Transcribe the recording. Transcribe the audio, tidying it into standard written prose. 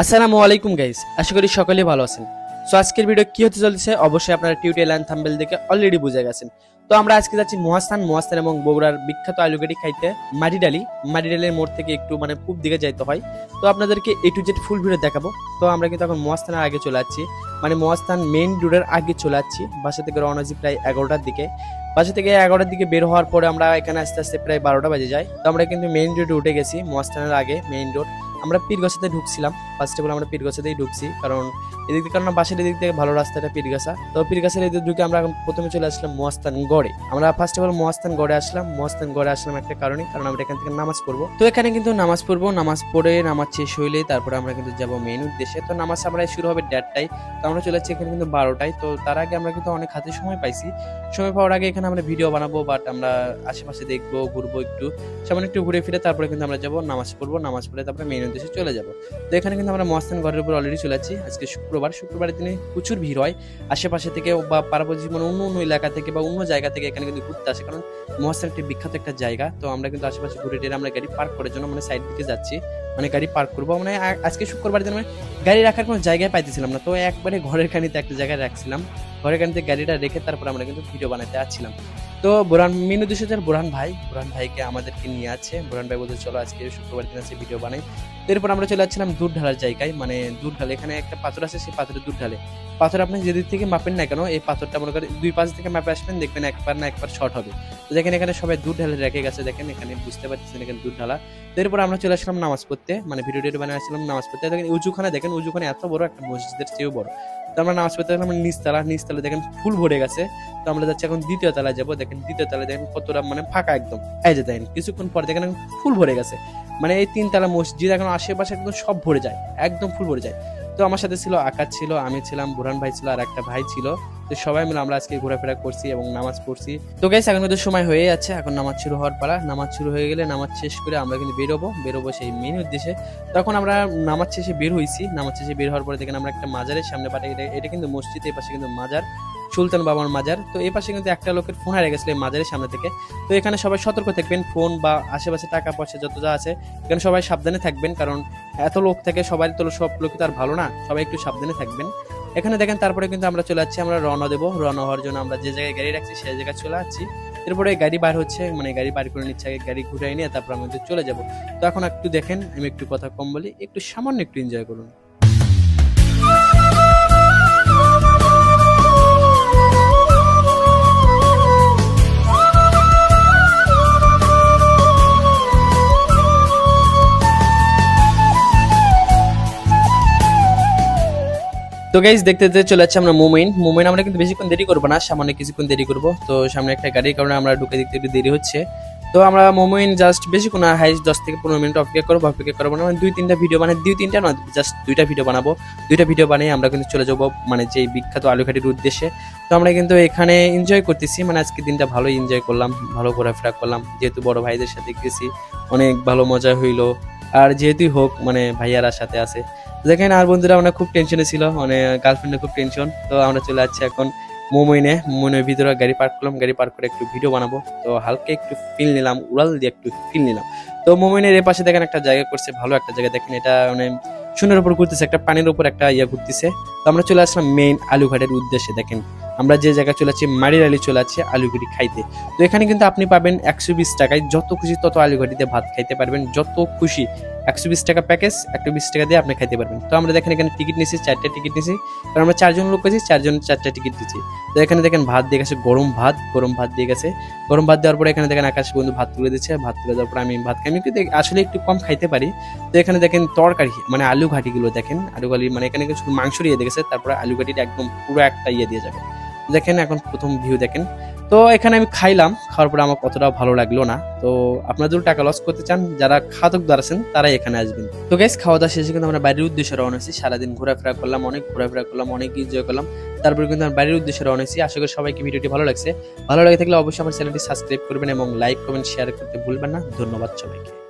আসসালামু আলাইকুম গাইস, আশা করি সকলেই ভালো আছেন। সো আজকের ভিডিও কি হতে চলেছে অবশ্যই আপনারা টিউটোরিয়াল এন্ড থাম্বনেল দেখে অলরেডি বুঝে গেছেন। তো আমরা আজকে যাচ্ছি মহাস্থান এবং বগুড়ার বিখ্যাত আলুগাড়ি খাইতে মাটিডালির মোড় থেকে একটু পূব দিকে যাইতে হয়। তো আপনাদেরকে A to Z full video দেখাবো। তো আমরা কিন্তু এখন মহাস্থানের আগে চলে যাচ্ছি, মহাস্থান মেইন রোডের আগে চলে যাচ্ছি। বাসা থেকে রওনা হচ্ছি প্রায় 11টার দিকে। বাসা থেকে 11টার দিকে বের হওয়ার পরে আমরা এখানে আস্তে আস্তে প্রায় 12টা বাজে যায়। তো আমরা কিন্তু মেইন রোডে উঠে গেছি, মহাস্থানের আগে মেইন রোড। আমরা পীরগাছাতে ঢুকছিলাম, ফার্স্ট অফ অল আমরা পীরগাছাতেই ঢুকছি, কারণ এদিক থেকে বাসের এদিক থেকে ভালো রাস্তাটা পীরগাছা। তো পীরগাছার এদিকে ঢুকে আমরা প্রথমে চলে আসলাম মহাস্থান গড়ে। আমরা ফার্স্ট অফ অল মহাস্থান গড়ে আসলাম একটা কারণ আমরা এখান থেকে নামাজ পড়বো। তো এখানে কিন্তু নামাজ পড়বো, নামাজ পড়ে নামাজ শেষ হইলে তারপরে আমরা কিন্তু যাবো মেইন উদ্দেশ্যে। তো নামাজ আমরা শুরু হবে 1:30টায়, তো আমরা চলে যাচ্ছি এখানে কিন্তু 12টায়। তো তার আগে আমরা কিন্তু অনেক হাতে সময় পাইছি। সময় পাওয়ার আগে এখানে আমরা ভিডিও বানাবো, বাট আমরা আশেপাশে দেখবো, ঘুরবো, একটু সামান্য একটু ঘুরে ফিরে তারপরে কিন্তু আমরা যাবো নামাজ পড়বো। নামাজ পড়ে তারপরে মেইন উদ্দেশ্যে চলে যাবো। তো এখানে কিন্তু আমরা মহাস্থান ঘরের উপর অলরেডি চলে যাচ্ছি। আজকে শুক্রবারের দিনে প্রচুর ভিড় হয় আশেপাশে থেকে বা পার্বতী অন্য এলাকা থেকে বা অন্য জায়গা থেকে এখানে কিন্তু ঘুরতে আসে, কারণ মহাস্থান একটি বিখ্যাত একটা জায়গা। তো আমরা কিন্তু আশেপাশে ঘুরে টেরে আমরা গাড়ি পার্ক করার জন্য সাইড দিকে যাচ্ছি, গাড়ি পার্ক করবো। আজকে শুক্রবারের দিনে গাড়ি রাখার কোনো জায়গায় পাইতেছিলাম না, তো একবারে ঘরের কানিতে একটা জায়গায় রাখছিলাম। ঘরের কানিতে গাড়িটা রেখে তারপর আমরা কিন্তু ভিডিও বানাতে আসছিলাম। তো মেন উদ্দেশ্য বোরহান ভাইকে আমাদেরকে নিয়ে আছে। বোরহান ভাই বলতে চলো আজকে শুক্রবার দিন আছে ভিডিও বানাই। এরপর আমরা চলে যাচ্ছিলাম দুধ ঢালার জায়গায়, দুধ ঢালে এখানে একটা পাথর আছে, সেই পাথরে দুধ ঢালে। পাথর আপনি যেদিক থেকে মাপেন না কেন, এই পাথরটা মনে করেন 2 পাশ থেকে মাপে আসবেন, দেখবেন একবার না একবার শর্ট হবে। তো দেখেন এখানে সবাই দুধ ঢালে রেখে গেছে, দেখেন এখানে বুঝতে পারছেন এখানে দুধ ঢালা। এরপর আমরা চলে আসলাম নামাজ পড়তে, ভিডিও বানিয়ে আসলাম নামাজ পড়তে। দেখেন উজুখানে এত বড়, একটা মসজিদের চেয়েও বড়। তো আমরা নামাজ পড়তে গেলাম নিচতলা দেখেন ফুল ভরে গেছে। তো আমরা যাচ্ছি এখন দ্বিতীয় তলায় যাবো। দেখেন দ্বিতীয় তলায় দেখেন কতটা ফাঁকা একদম। এই যে দেখেন কিছুক্ষণ পর দেখেন ফুল ভরে গেছে, এই 3 তলা মসজিদ এখন আশেপাশে একদম সব ভরে যায়, একদম ফুল ভরে যায়। তো আমার সাথে ছিল আকাশ ছিল, আমি ছিলাম, বোরহান ভাই ছিল, আর একটা ভাই ছিল। তো সবাই মিলে আমরা আজকে ঘোরাফেরা করছি এবং নামাজ পড়ছি। তো গাইস এখন কিন্তু সময় হয়ে যাচ্ছে, এখন নামাজ শুরু হওয়ার পালা। নামাজ শুরু হয়ে গেলে নামাজ শেষ করে আমরা কিন্তু বেরোবো সেই মেন উদ্দেশ্যে। তখন আমরা নামাজ শেষে বের হয়েছি। নামাজ শেষে বের হওয়ার পরে দেখেন আমরা একটা মাজারের সামনে পাঠাই। এটা কিন্তু মসজিদ, এই পাশে কিন্তু মাজার, সুলতান বাবার মাজার। তো এই পাশে কিন্তু একটা লোকের ফোন হারিয়ে গেছিল এই মাজারের সামনে থেকে। তো এখানে সবাই সতর্ক থাকবেন, ফোন বা আশেপাশে টাকা পয়সা যত যা আছে এখানে সবাই সাবধানে থাকবেন, কারণ এত লোক থেকে সবাই তো সব লোক তো আর ভালো না, সবাই একটু সাবধানে থাকবেন। এখানে দেখেন তারপরে কিন্তু আমরা চলে যাচ্ছি, আমরা রওনা দেবো। রওনা হওয়ার জন্য আমরা যে জায়গায় গাড়ি রাখছি সেই জায়গায় চলে যাচ্ছি। এরপরে গাড়ি বার হচ্ছে, গাড়ি বার করে নিচ্ছে, গাড়ি ঘুরাই নিয়ে তারপর আমরা চলে যাবো। তো এখন একটু দেখেন, আমি একটু কথা কম বলি, একটু সামান্য একটু এনজয় করুন। তো গাইস দেখতে চলে যাচ্ছে আমরা মোমেন। আমরা কিন্তু বেশিক্ষণ দেরি করবো না, সামান্য কিছুক্ষণ দেরি করবো। তো সামনে একটা গাড়ির কারণে আমরা ঢুকে দেখতে একটু দেরি হচ্ছে। তো আমরা মোমেন জাস্ট বেশিক্ষণ না, হাইস্ট 10 থেকে 15 মিনিট অপেক্ষা করবো না, 2-3টা ভিডিও 2-3টা না, জাস্ট 2টা ভিডিও বানাবো। 2টা ভিডিও বানিয়ে আমরা কিন্তু চলে যাবো যে বিখ্যাত আলুঘাটির উদ্দেশ্যে। তো আমরা কিন্তু এখানে এনজয় করতেছি, আজকে দিনটা ভালোই এনজয় করলাম, ভালো ঘোরাফেরা করলাম। যেহেতু বড় ভাইদের সাথে গেছি, অনেক ভালো মজা হইলো। আর যেহেতুই হোক ভাইয়ারা সাথে আছে। দেখেন আর বন্ধুরা খুব টেনশনে ছিল, গার্লফ্রেন্ডের খুব টেনশন। তো আমরা চলে যাচ্ছি এখন মোমেনের ভিতরে গাড়ি পার্ক করলাম, গাড়ি পার্ক করে একটু ভিডিও বানাবো। তো হালকা একটু ফিল নিলাম, উড়াল দিয়ে একটু ফিল নিলাম। তো মোমেনের এর পাশে দেখেন একটা জায়গা করছে, ভালো একটা জায়গা। দেখেন এটা শূন্যের উপর ঘুরতেছে, একটা পানির উপর একটা ঘুরতেছে। তো আমরা চলে আসলাম মেইন আলুঘাটের উদ্দেশ্যে। দেখেন আমরা যে জায়গায় চলে যাচ্ছি মাটিডালি চলে যাচ্ছে আলুঘাটি খাইতে। তো এখানে কিন্তু আপনি পাবেন 120 টাকায় যত খুশি তত আলুঘাটিতে ভাত খাইতে পারবেন, যত খুশি। 120 টাকা প্যাকেজ, 120 টাকা দিয়ে আপনি খাইতে পারবেন। তো আমরা দেখেন এখানে টিকিট নিয়েছি, 4টা টিকিট নিয়েছি, কারণ আমরা 4 জন লোক আছি, 4 জন 4টা টিকিট দিচ্ছি। তো এখানে দেখেন ভাত দিয়ে গেছে, গরম ভাত দিয়ে গেছে। গরম ভাত দেওয়ার পরে এখানে দেখেন আকাশ বন্ধু ভাত তুলে দিচ্ছে। ভাত তুলে দেওয়ার পরে আমি ভাত খাই, আমি আসলে একটু কম খাইতে পারি। তো এখানে দেখেন তরকারি আলু ঘাটিগুলো দেখেন, আলু ঘাটি এখানে শুধু মাংস দিয়ে দেখেছে, তারপরে আলু ঘাটিটা একদম পুরো একটা দিয়ে যাবে। দেখেন এখন প্রথম ভিউ দেখেন। তো এখানে আমি খাইলাম, খাওয়ার পরে আমার কতটা ভালো লাগলো না। তো আপনারা যদি টাকা লস করতে চান, যারা খাদকদার আছেন তারাই এখানে আসবেন। তো গাইস খাওয়া দাওয়া শেষে কিন্তু আমরা বাড়ির উদ্দেশ্যে রওনা হয়েছি। সারাদিন ঘোরাফেরা করলাম, অনেক এনজয় করলাম। তারপরে কিন্তু আমরা বাড়ির উদ্দেশ্যে রওনা হয়েছি। আশা করি সবাইকে ভিডিওটি ভালো লাগছে। ভালো লাগে থাকলে অবশ্যই আমার চ্যানেলটি সাবস্ক্রাইব করবেন এবং লাইক কমেন্ট শেয়ার করতে ভুলবেন না। ধন্যবাদ সবাইকে।